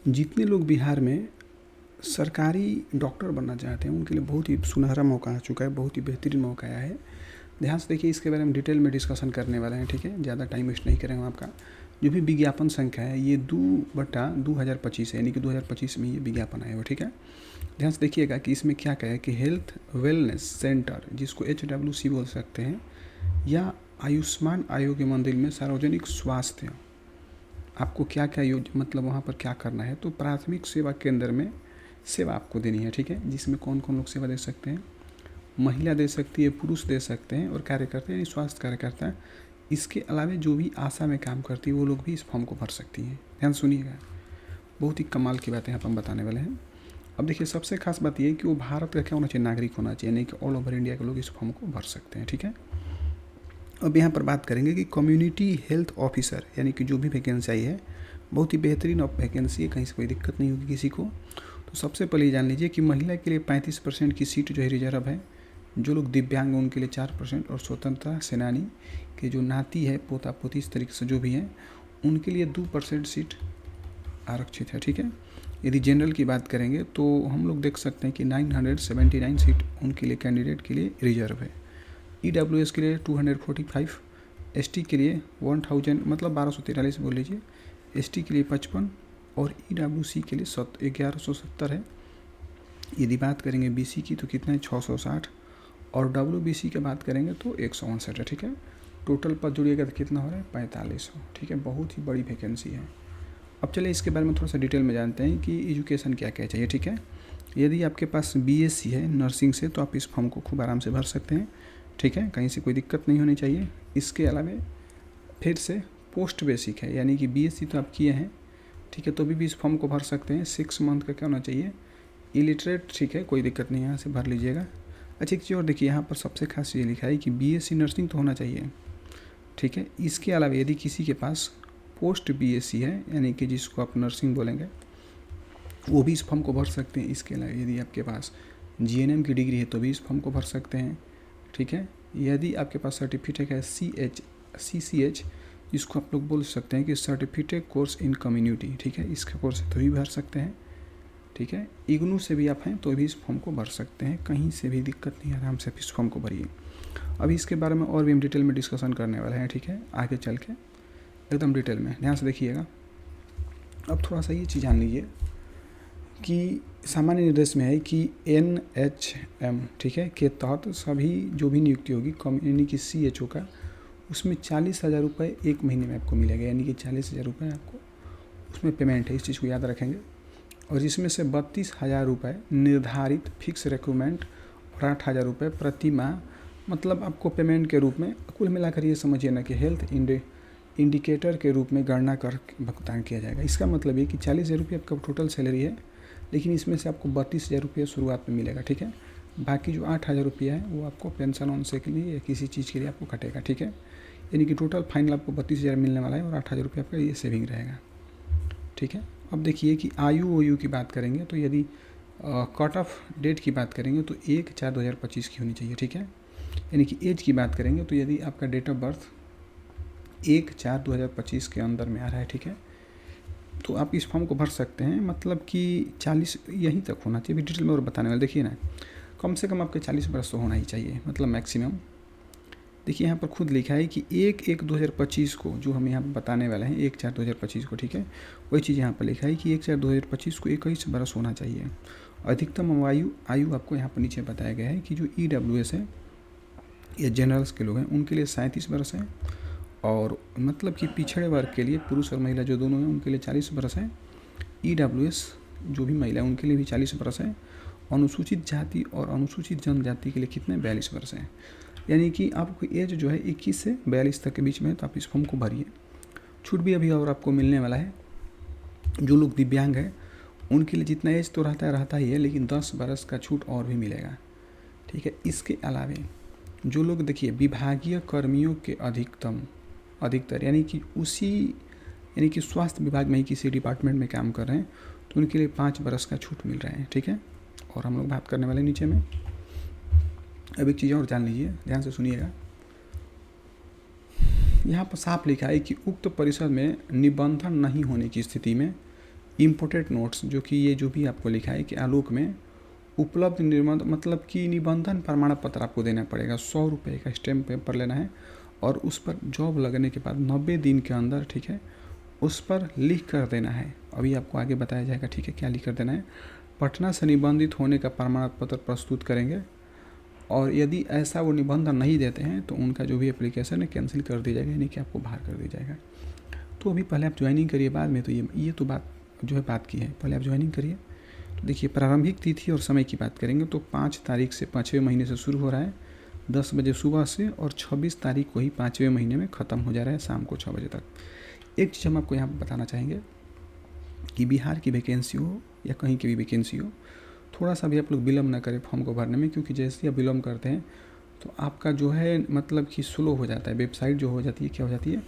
जितने लोग बिहार में सरकारी डॉक्टर बनना चाहते हैं उनके लिए बहुत ही सुनहरा मौका आ चुका है, बहुत ही बेहतरीन मौका आया है। ध्यान से देखिए, इसके बारे में डिटेल में डिस्कशन करने वाले हैं, ठीक है। ज़्यादा टाइम वेस्ट नहीं करेंगे आपका। जो भी विज्ञापन संख्या है ये 2/2025 है, यानी कि 2025 में ये विज्ञापन आया हुआ, ठीक है। ध्यान से देखिएगा कि इसमें क्या कहा है कि हेल्थ वेलनेस सेंटर, जिसको HWC बोल सकते हैं, या आयुष्मान आरोग्य मंदिर में सार्वजनिक स्वास्थ्य, आपको क्या क्या मतलब वहाँ पर क्या करना है। तो प्राथमिक सेवा केंद्र में सेवा आपको देनी है, ठीक है। जिसमें कौन कौन लोग सेवा दे सकते हैं, महिला दे सकती है, पुरुष दे सकते हैं, और कार्यकर्ता यानी स्वास्थ्य कार्यकर्ता। इसके अलावा जो भी आशा में काम करती है वो लोग भी इस फॉर्म को भर सकती हैं। ध्यान सुनिएगा, बहुत ही कमाल की बातें यहाँ पर हम बताने वाले हैं। अब देखिए, सबसे खास बात ये है कि वो भारत का क्या होना चाहिए, नागरिक होना चाहिए, नहीं कि ऑल ओवर इंडिया के लोग इस फॉर्म को भर सकते हैं, ठीक है। अब यहाँ पर बात करेंगे कि कम्युनिटी हेल्थ ऑफिसर, यानी कि जो भी वैकेंसी आई है, बहुत ही बेहतरीन वैकेंसी है, कहीं से कोई दिक्कत नहीं होगी किसी को। तो सबसे पहले जान लीजिए कि महिला के लिए 35% की सीट जो है रिजर्व है। जो लोग दिव्यांग उनके लिए 4%, और स्वतंत्रता सेनानी के जो नाती है, पोता पोती, इस तरीके से जो भी हैं, उनके लिए 2% सीट आरक्षित है, ठीक है। यदि जनरल की बात करेंगे तो हम लोग देख सकते हैं कि 979 सीट उनके लिए कैंडिडेट के लिए रिजर्व है। EWS के लिए 245, ST के लिए 1000 मतलब 1243 बोल लीजिए, ST के लिए 55, और EWC के लिए 1170 है। यदि बात करेंगे BC की तो कितना है, 660, और WBC की बात करेंगे तो 159 है, ठीक है। टोटल पद जोड़िएगा तो कितना हो रहा है, 4500, ठीक है। बहुत ही बड़ी वैकेंसी है। अब चलिए इसके बारे में थोड़ा सा डिटेल में जानते हैं कि एजुकेशन क्या क्या चाहिए, ठीक है। यदि आपके पास BSc है नर्सिंग से तो आप इस फॉर्म को खूब आराम से भर सकते हैं, ठीक है। कहीं से कोई दिक्कत नहीं होनी चाहिए। इसके अलावा फिर से पोस्ट बेसिक है, यानी कि BSc तो आप किए हैं, ठीक है, तो भी इस फॉर्म को भर सकते हैं। 6 मंथ का क्या होना चाहिए, इलिटरेट, ठीक है, कोई दिक्कत नहीं है, यहाँ से भर लीजिएगा। अच्छा, एक चीज़ और देखिए, यहाँ पर सबसे खास ये लिखा है कि BSc नर्सिंग तो होना चाहिए, ठीक है। इसके अलावा यदि किसी के पास पोस्ट BSc है, यानी कि जिसको आप नर्सिंग बोलेंगे, वो भी इस फॉर्म को भर सकते हैं। इसके अलावा यदि आपके पास GNM की डिग्री है तो भी इस फॉर्म को भर सकते हैं, ठीक है। यदि आपके पास सर्टिफिकेट है CCH, जिसको आप लोग बोल सकते हैं कि सर्टिफिकेट कोर्स इन कम्युनिटी, ठीक है, इसका कोर्स तो भी भर सकते हैं, ठीक है। IGNOU से भी आप हैं तो भी इस फॉर्म को भर सकते हैं, कहीं से भी दिक्कत नहीं, आराम से इस फॉर्म को भरिए। अभी इसके बारे में और भी हम डिटेल में डिस्कशन करने वाले हैं, ठीक है, आगे चल के एकदम डिटेल में, ध्यान से देखिएगा। अब थोड़ा सा ये चीज़ जान लीजिए कि सामान्य निर्देश में है कि NHM, ठीक है, के तहत सभी जो भी नियुक्ति होगी यानी कि CHO का, उसमें 40,000 रुपये एक महीने में आपको मिलेगा, यानी कि 40,000 रुपये आपको उसमें पेमेंट है, इस चीज़ को याद रखेंगे। और जिसमें से 32,000 रुपये निर्धारित फिक्स रिक्रूटमेंट और 8,000 रुपये प्रति माह, मतलब आपको पेमेंट के रूप में, कुल मिलाकर ये समझिए ना कि हेल्थ इंडिकेटर के रूप में गणना कर भुगतान किया जाएगा। इसका मतलब ये कि 40,000 रुपये आपका टोटल सैलरी है, लेकिन इसमें से आपको 32,000 रुपये शुरुआत में मिलेगा, ठीक है। बाकी जो 8,000 रुपया है वो आपको पेंशन वंशन के लिए या किसी चीज़ के लिए आपको कटेगा, ठीक है। यानी कि टोटल फाइनल आपको 32,000 मिलने वाला है, और 8,000 रुपये आपका ये सेविंग रहेगा, ठीक है। अब देखिए कि OU की बात करेंगे तो यदि कट ऑफ डेट की बात करेंगे तो 1/4/2025 की होनी चाहिए, ठीक है। यानी कि एज की बात करेंगे तो यदि आपका डेट ऑफ बर्थ 1/4/2025 के अंदर में आ रहा है, ठीक है, तो आप इस फॉर्म को भर सकते हैं। मतलब कि 40 यहीं तक होना चाहिए, डिटेल में और बताने वाले। देखिए ना, कम से कम आपके 40 बरस तो होना ही चाहिए, मतलब मैक्सिमम। देखिए यहाँ पर खुद लिखा है कि 1/1/2025 को, जो हम यहाँ पर बताने वाले हैं 1/4/2025 को, ठीक है, वही चीज़ यहाँ पर लिखा है कि 1/4/2025 को 21 बरस होना चाहिए। अधिकतम आयु आपको यहाँ पर नीचे बताया गया है कि जो EWS है या जनरल्स के लोग हैं उनके लिए 37 बरस है, और मतलब कि पिछड़े वर्ग के लिए पुरुष और महिला जो दोनों हैं उनके लिए 40 बरस है। EWS जो भी महिला है उनके लिए भी 40 बरस है। अनुसूचित जाति और अनुसूचित जनजाति के लिए कितने, 42 वर्ष हैं। यानी कि आपकी एज जो है 21 से 42 तक के बीच में है, तो आप इस फॉर्म को भरिए। छूट भी अभी और आपको मिलने वाला है। जो लोग दिव्यांग हैं उनके लिए जितना एज तो रहता ही है, लेकिन 10 बरस का छूट और भी मिलेगा, ठीक है। इसके अलावा जो लोग देखिए विभागीय कर्मियों के अधिकतर यानी कि स्वास्थ्य विभाग में ही किसी डिपार्टमेंट में काम कर रहे हैं तो उनके लिए 5 बरस का छूट मिल रहा है, ठीक है। और हम लोग बात करने वाले नीचे में। अब एक चीज़ और जान लीजिए, ध्यान से सुनिएगा। यहाँ पर साफ लिखा है कि उक्त परिषद में निबंधन नहीं होने की स्थिति में इम्पोर्टेड नोट्स, जो कि ये जो भी आपको लिखा है कि आलोक में उपलब्ध निबंध मतलब कि निबंधन प्रमाण पत्र आपको देना पड़ेगा। 100 रुपये का स्टैम्प पेपर लेना है और उस पर जॉब लगने के बाद 90 दिन के अंदर, ठीक है, उस पर लिख कर देना है। अभी आपको आगे बताया जाएगा, ठीक है, क्या लिख कर देना है। पटना से निबंधित होने का प्रमाण पत्र प्रस्तुत करेंगे और यदि ऐसा वो निबंधन नहीं देते हैं तो उनका जो भी एप्लीकेशन है कैंसिल कर दिया जाएगा, यानी कि आपको बाहर कर दिया जाएगा। तो अभी पहले आप ज्वाइनिंग करिए, बाद में तो ये तो बात जो है बात की है, पहले आप ज्वाइनिंग करिए। तो देखिए प्रारंभिक तिथि और समय की बात करेंगे तो 5 तारीख से 5वें महीने से शुरू हो रहा है 10 बजे सुबह से, और 26 तारीख को ही 5वें महीने में ख़त्म हो जा रहा है शाम को 6 बजे तक। एक चीज़ हम आपको यहाँ बताना चाहेंगे कि बिहार की वैकेंसी हो या कहीं की भी वैकेंसी हो, थोड़ा सा भी आप लोग विलम्ब ना करें फॉर्म को भरने में, क्योंकि जैसे ही आप विलम्ब करते हैं तो आपका जो है मतलब कि स्लो हो जाता है, वेबसाइट जो हो जाती है क्या हो जाती है,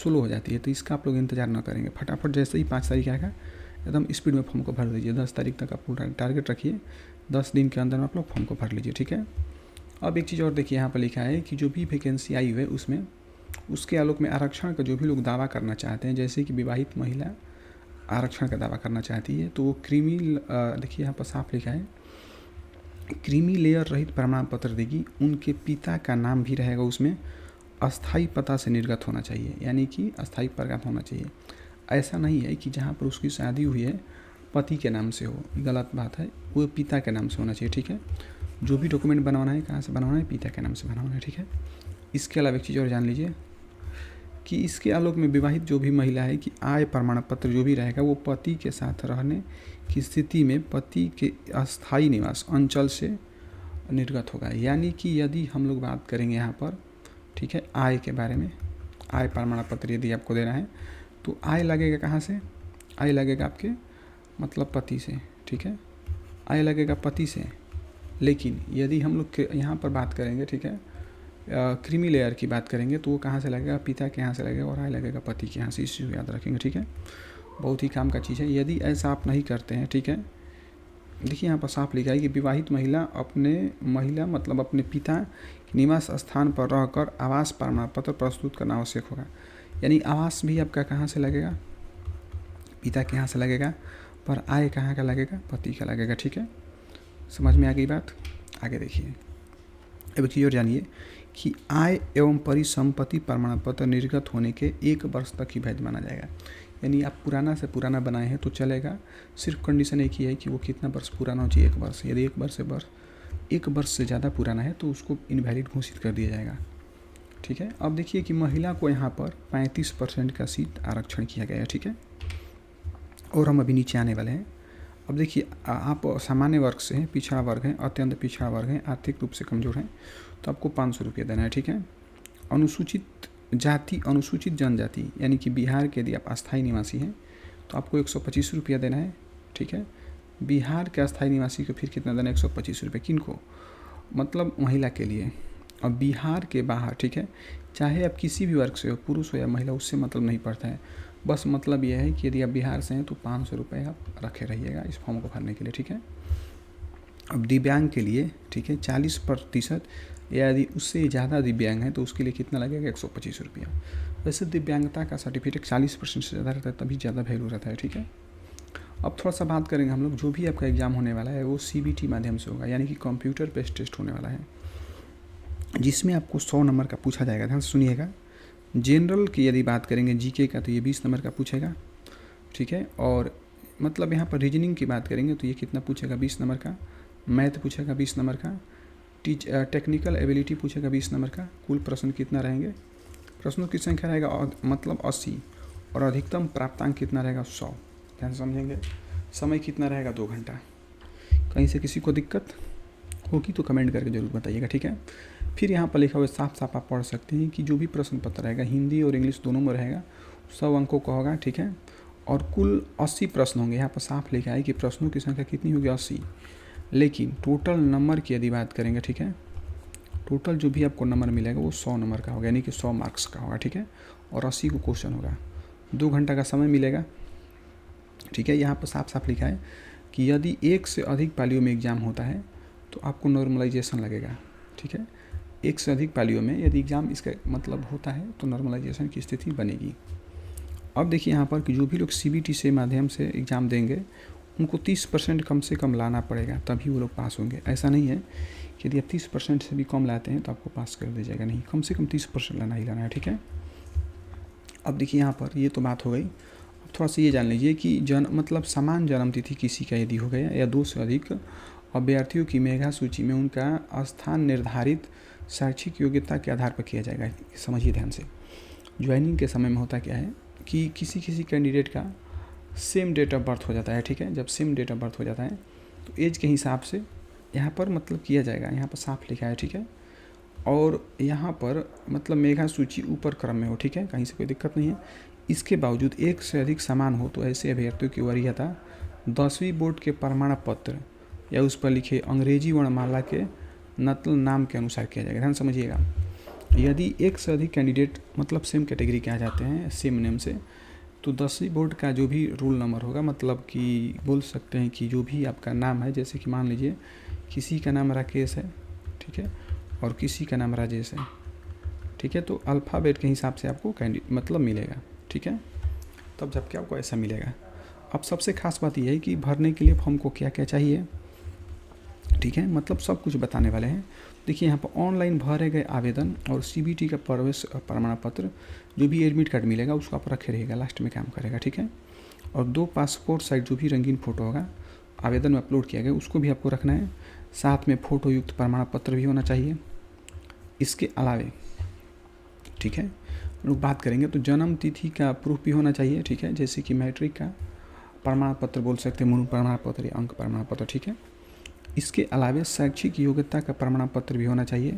स्लो हो जाती है। तो इसका आप लोग इंतजार ना करेंगे, फटाफट जैसे ही 5 तारीख आएगा एकदम स्पीड में फॉर्म को भर दीजिए। 10 तारीख तक आप पूरा टारगेट रखिए, 10 दिन के अंदर आप लोग फॉर्म को भर लीजिए, ठीक है। अब एक चीज़ और देखिए, यहाँ पर लिखा है कि जो भी वैकेंसी आई हुई है उसमें उसके आलोक में आरक्षण का जो भी लोग दावा करना चाहते हैं, जैसे कि विवाहित महिला आरक्षण का दावा करना चाहती है तो वो देखिए यहाँ पर साफ लिखा है, क्रीमी लेयर रहित प्रमाण पत्र देगी। उनके पिता का नाम भी रहेगा उसमें, अस्थाई पता से निर्गत होना चाहिए, यानी कि अस्थाई पता होना चाहिए। ऐसा नहीं है कि जहाँ पर उसकी शादी हुई है पति के नाम से हो, गलत बात है, वो पिता के नाम से होना चाहिए, ठीक है। जो भी डॉक्यूमेंट बनवाना है कहाँ से बनवाना है, पिता के नाम से बनवाना है, ठीक है। इसके अलावा एक चीज़ और जान लीजिए कि इसके आलोक में विवाहित जो भी महिला है कि आय प्रमाण पत्र जो भी रहेगा वो पति के साथ रहने की स्थिति में पति के अस्थायी निवास अंचल से निर्गत होगा। यानी कि यदि हम लोग बात करेंगे यहाँ पर, ठीक है, आय के बारे में, आय प्रमाण पत्र यदि आपको देना है तो आय लगेगा कहाँ से, आय लगेगा आपके मतलब पति से, ठीक है, आय लगेगा पति से। लेकिन यदि हम लोग यहाँ पर बात करेंगे, ठीक है, क्रीमी लेयर की बात करेंगे तो वो कहाँ से लगेगा, पिता के यहाँ से लगेगा, और आय लगेगा पति के यहाँ से। इस चीज़ को याद रखेंगे, ठीक है, बहुत ही काम का चीज़ है। यदि ऐसा आप नहीं करते हैं, ठीक है, देखिए यहाँ पर साफ लिखा है कि विवाहित महिला मतलब अपने पिता के निवास स्थान पर रहकर आवास प्रमाण पत्र प्रस्तुत करना आवश्यक होगा। यानी आवास भी आपका कहाँ से लगेगा, पिता के यहाँ से लगेगा, पर आय कहाँ का लगेगा, पति का लगेगा, ठीक है। समझ में आ गई बात। आगे देखिए, अब एक चीज़ और जानिए कि आय एवं परिसंपत्ति प्रमाण पत्र निर्गत होने के 1 वर्ष तक ही वैध माना जाएगा। यानी आप पुराना से पुराना बनाए हैं तो चलेगा, सिर्फ कंडीशन एक ही है कि वो कितना वर्ष पुराना हो चाहिए, 1 वर्ष। यदि 1 वर्ष से ज़्यादा पुराना है तो उसको इनवैलिड घोषित कर दिया जाएगा, ठीक है। अब देखिए कि महिला को यहाँ पर 35% का सीट आरक्षण किया गया है, ठीक है। और हम अभी नीचे आने वाले हैं। अब देखिए, आप सामान्य वर्ग से हैं, पिछड़ा वर्ग हैं, अत्यंत पिछड़ा वर्ग हैं, आर्थिक रूप से कमज़ोर हैं तो आपको 500 रुपये देना है, ठीक है। अनुसूचित जाति, अनुसूचित जनजाति यानी कि बिहार के यदि आप अस्थायी निवासी हैं तो आपको 125 रुपया देना है, ठीक है। बिहार के अस्थायी निवासी को फिर कितना देना है, 125 रुपये। किन को, मतलब महिला के लिए। और बिहार के बाहर, ठीक है, चाहे आप किसी भी वर्ग से हो, पुरुष हो या महिला, उससे मतलब नहीं पड़ता है। बस मतलब यह है कि यदि आप बिहार से हैं तो 500 रुपये आप रखे रहिएगा इस फॉर्म को भरने के लिए, ठीक है। अब दिव्यांग के लिए, ठीक है, 40% या यदि उससे ज़्यादा दिव्यांग है तो उसके लिए कितना लगेगा, 125 रुपया। वैसे दिव्यांगता का सर्टिफिकेट 40% से ज़्यादा रहता है तभी ज़्यादा वैल्यू रहता है, ठीक है। अब थोड़ा सा बात करेंगे हम लोग, जो भी आपका एग्ज़ाम होने वाला है वो CBT माध्यम से होगा, यानी कि कंप्यूटर बेस्ड टेस्ट होने वाला है, जिसमें आपको 100 नंबर का पूछा जाएगा। ध्यान सुनिएगा। जनरल की यदि बात करेंगे, GK का, तो ये 20 नंबर का पूछेगा, ठीक है। और मतलब यहाँ पर रीजनिंग की बात करेंगे तो ये कितना पूछेगा, 20 नंबर का। मैथ पूछेगा 20 नंबर का। टेक्निकल एबिलिटी पूछेगा 20 नंबर का। कुल प्रश्न कितना रहेंगे, प्रश्नों की संख्या रहेगा मतलब 80, और अधिकतम प्राप्तांक कितना रहेगा, 100। ध्यान समझेंगे। समय कितना रहेगा, 2 घंटा। कहीं से किसी को दिक्कत होगी तो कमेंट करके जरूर बताइएगा, ठीक है। फिर यहाँ पर लिखा हुआ साफ साफ आप पढ़ सकते हैं कि जो भी प्रश्न पत्र रहेगा हिंदी और इंग्लिश दोनों में रहेगा, 100 अंकों का होगा, ठीक है। और कुल 80 प्रश्न होंगे। यहाँ पर साफ लिखा है कि प्रश्नों की संख्या कितनी होगी, 80। लेकिन टोटल नंबर की यदि बात करेंगे, ठीक है, टोटल जो भी आपको नंबर मिलेगा वो 100 नंबर का होगा, यानी कि 100 मार्क्स का होगा, ठीक है। और 80 को क्वेश्चन होगा, 2 घंटा का समय मिलेगा, ठीक है। यहाँ पर साफ साफ लिखा है कि यदि 1 से अधिक पालियों में एग्ज़ाम होता है तो आपको नॉर्मलाइजेशन लगेगा, ठीक है। 1 से अधिक पालियों में यदि एग्ज़ाम इसका मतलब होता है तो नॉर्मलाइजेशन की स्थिति बनेगी। अब देखिए यहाँ पर कि जो भी लोग CBT से माध्यम से एग्ज़ाम देंगे उनको 30% कम से कम लाना पड़ेगा, तभी वो लोग पास होंगे। ऐसा नहीं है कि यदि आप 30% से भी कम लाते हैं तो आपको पास कर दिया जाएगा, नहीं, कम से कम 30% लाना ही लाना है, ठीक है। अब देखिए यहाँ पर ये तो बात हो गई। अब थोड़ा सा ये जान लीजिए कि मतलब समान जन्म तिथि किसी का यदि हो गया या 2 से अधिक अभ्यर्थियों की मेधा सूची में उनका स्थान निर्धारित शैक्षिक योग्यता के आधार पर किया जाएगा। समझिए ध्यान से, ज्वाइनिंग के समय में होता क्या है कि किसी किसी कैंडिडेट का सेम डेट ऑफ बर्थ हो जाता है, ठीक है। जब सेम डेट ऑफ बर्थ हो जाता है तो एज के हिसाब से यहाँ पर मतलब किया जाएगा, यहाँ पर साफ लिखा है, ठीक है। और यहाँ पर मतलब मेधा सूची ऊपर क्रम में हो, ठीक है, कहीं से कोई दिक्कत नहीं है। इसके बावजूद एक से अधिक समान हो तो ऐसे अभ्यर्थियों की वरीयता 10वीं बोर्ड के प्रमाण पत्र या उस पर लिखे अंग्रेजी वर्णमाला के नकल नाम के अनुसार किया जाएगा। ध्यान समझिएगा, यदि एक से अधिक कैंडिडेट मतलब सेम कैटेगरी के आ जाते हैं सेम नेम से, तो 10वीं बोर्ड का जो भी रोल नंबर होगा, मतलब कि बोल सकते हैं कि जो भी आपका नाम है, जैसे कि मान लीजिए किसी का नाम राकेश है, ठीक है, और किसी का नाम राजेश है, ठीक है, तो अल्फ़ाबेट के हिसाब से आपको मतलब मिलेगा, ठीक है। तब जबकि आपको ऐसा मिलेगा। अब सबसे खास बात यह है कि भरने के लिए फॉर्म को क्या क्या चाहिए, ठीक है, मतलब सब कुछ बताने वाले हैं। देखिए यहाँ पर ऑनलाइन भरे गए आवेदन और CBT का प्रवेश प्रमाण पत्र, जो भी एडमिट कार्ड मिलेगा उसको आप रखे रहेगा, लास्ट में काम करेगा, ठीक है। और 2 पासपोर्ट साइज जो भी रंगीन फ़ोटो होगा आवेदन में अपलोड किया गया उसको भी आपको रखना है। साथ में फ़ोटो युक्त प्रमाण पत्र भी होना चाहिए। इसके अलावे, ठीक है, लोग बात करेंगे तो जन्म तिथि का प्रूफ भी होना चाहिए, ठीक है, जैसे कि मैट्रिक का प्रमाण पत्र बोल सकते हैं, मूल प्रमाण पत्र या अंक प्रमाण पत्र, ठीक है। इसके अलावे शैक्षिक योग्यता का प्रमाण पत्र भी होना चाहिए,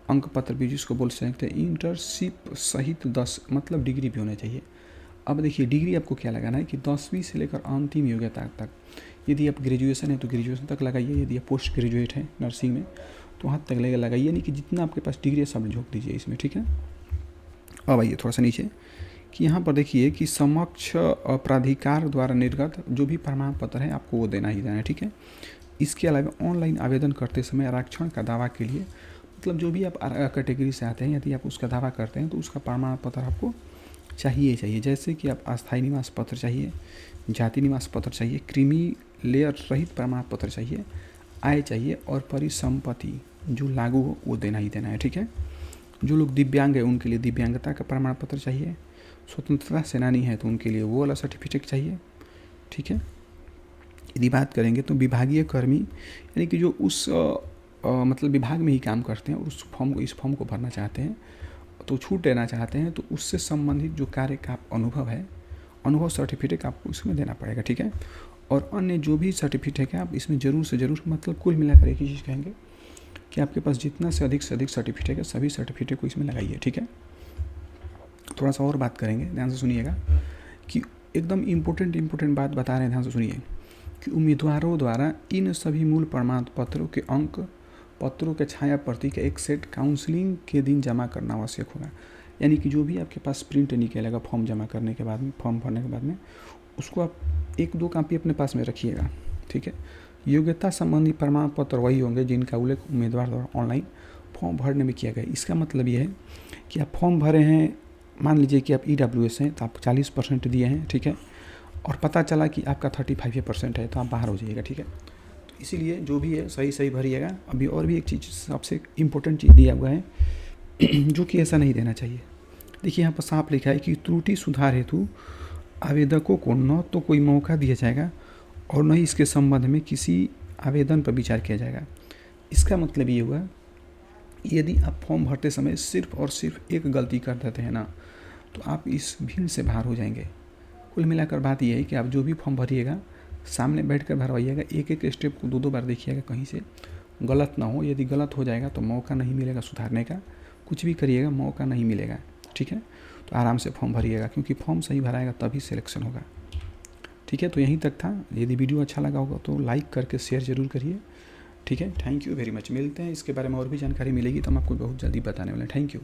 अंक पत्र भी जिसको बोल सकते हैं, इंटर्नशिप सहित 10 मतलब डिग्री भी होना चाहिए। अब देखिए डिग्री आपको क्या लगाना है कि 10वीं से लेकर अंतिम योग्यता तक, यदि आप ग्रेजुएशन है तो ग्रेजुएशन तक लगाइए, यदि आप पोस्ट ग्रेजुएट हैं नर्सिंग में तो वहाँ तक लगाइए, यानी कि जितना आपके पास डिग्री है सब झोंक दीजिए इसमें, ठीक है। अब आइए थोड़ा सा नीचे कि यहाँ पर देखिए कि समक्ष प्राधिकार द्वारा निर्गत जो भी प्रमाण पत्र है आपको वो देना ही देना है, ठीक है। इसके अलावा ऑनलाइन आवेदन करते समय आरक्षण का दावा के लिए, मतलब जो भी आप कैटेगरी से आते हैं यदि आप उसका दावा करते हैं तो उसका प्रमाण पत्र आपको चाहिए, जैसे कि आप अस्थायी निवास पत्र चाहिए, जाति निवास पत्र चाहिए, क्रीमी लेयर रहित प्रमाण पत्र चाहिए, आय चाहिए और परिसंपत्ति जो लागू हो वो देना ही देना है, ठीक है। जो लोग दिव्यांग है उनके लिए दिव्यांगता का प्रमाण पत्र चाहिए, स्वतंत्रता सेनानी है तो उनके लिए वो वाला सर्टिफिकेट चाहिए, ठीक है। यदि बात करेंगे तो विभागीय कर्मी यानी कि जो उस मतलब विभाग में ही काम करते हैं और इस फॉर्म को भरना चाहते हैं तो छूट लेना चाहते हैं तो उससे संबंधित जो कार्य का अनुभव है, अनुभव सर्टिफिकेट आपको इसमें देना पड़ेगा, ठीक है। और अन्य जो भी सर्टिफिकेट है आप इसमें ज़रूर से ज़रूर मतलब कुल मिलाकर एक ही चीज़ कहेंगे कि आपके पास जितना से अधिक सर्टिफिकेट है सभी सर्टिफिकेट को इसमें लगाइए, ठीक है। थोड़ा सा और बात करेंगे, ध्यान से सुनिएगा कि एकदम इम्पोर्टेंट बात बता रहे हैं, ध्यान से सुनिए कि उम्मीदवारों द्वारा इन सभी मूल प्रमाण पत्रों के अंक पत्रों के छाया प्रति का एक सेट काउंसलिंग के दिन जमा करना आवश्यक होगा। यानी कि जो भी आपके पास प्रिंट निकलेगा फॉर्म जमा करने के बाद में, फॉर्म भरने के बाद में, उसको आप 1-2 कॉपी अपने पास में रखिएगा, ठीक है। योग्यता संबंधी प्रमाण पत्र वही होंगे जिनका उल्लेख उम्मीदवार द्वारा ऑनलाइन फॉर्म भरने में किया गया। इसका मतलब ये है कि आप फॉर्म भरे हैं, मान लीजिए कि आप EWS हैं तो आप 40% दिए हैं, ठीक है, और पता चला कि आपका 35% है तो आप बाहर हो जाइएगा, ठीक है। तो इसीलिए जो भी है सही भरिएगा। अभी और भी एक चीज़ सबसे इम्पोर्टेंट चीज़ दिया हुआ है जो कि ऐसा नहीं देना चाहिए। देखिए यहाँ पर साफ लिखा है कि त्रुटि सुधार हेतु आवेदकों को न तो कोई मौका दिया जाएगा और न ही इसके संबंध में किसी आवेदन पर विचार किया जाएगा। इसका मतलब ये हुआ यदि आप फॉर्म भरते समय सिर्फ और सिर्फ एक गलती कर देते हैं ना तो आप इस भीड़ से बाहर हो जाएंगे। कुल मिलाकर बात यह है कि आप जो भी फॉर्म भरिएगा सामने बैठकर भरवाइएगा, एक एक स्टेप को 2-2 बार देखिएगा कहीं से गलत ना हो। यदि गलत हो जाएगा तो मौका नहीं मिलेगा सुधारने का, कुछ भी करिएगा मौका नहीं मिलेगा, ठीक है। तो आराम से फॉर्म भरिएगा क्योंकि फॉर्म सही भराएगा तभी सिलेक्शन होगा, ठीक है। तो यहीं तक था। यदि वीडियो अच्छा लगा होगा तो लाइक करके शेयर ज़रूर करिए, ठीक है। Thank you very much. मिलते हैं, इसके बारे में और भी जानकारी मिलेगी तो हम आपको बहुत जल्दी बताने वाले हैं। Thank you.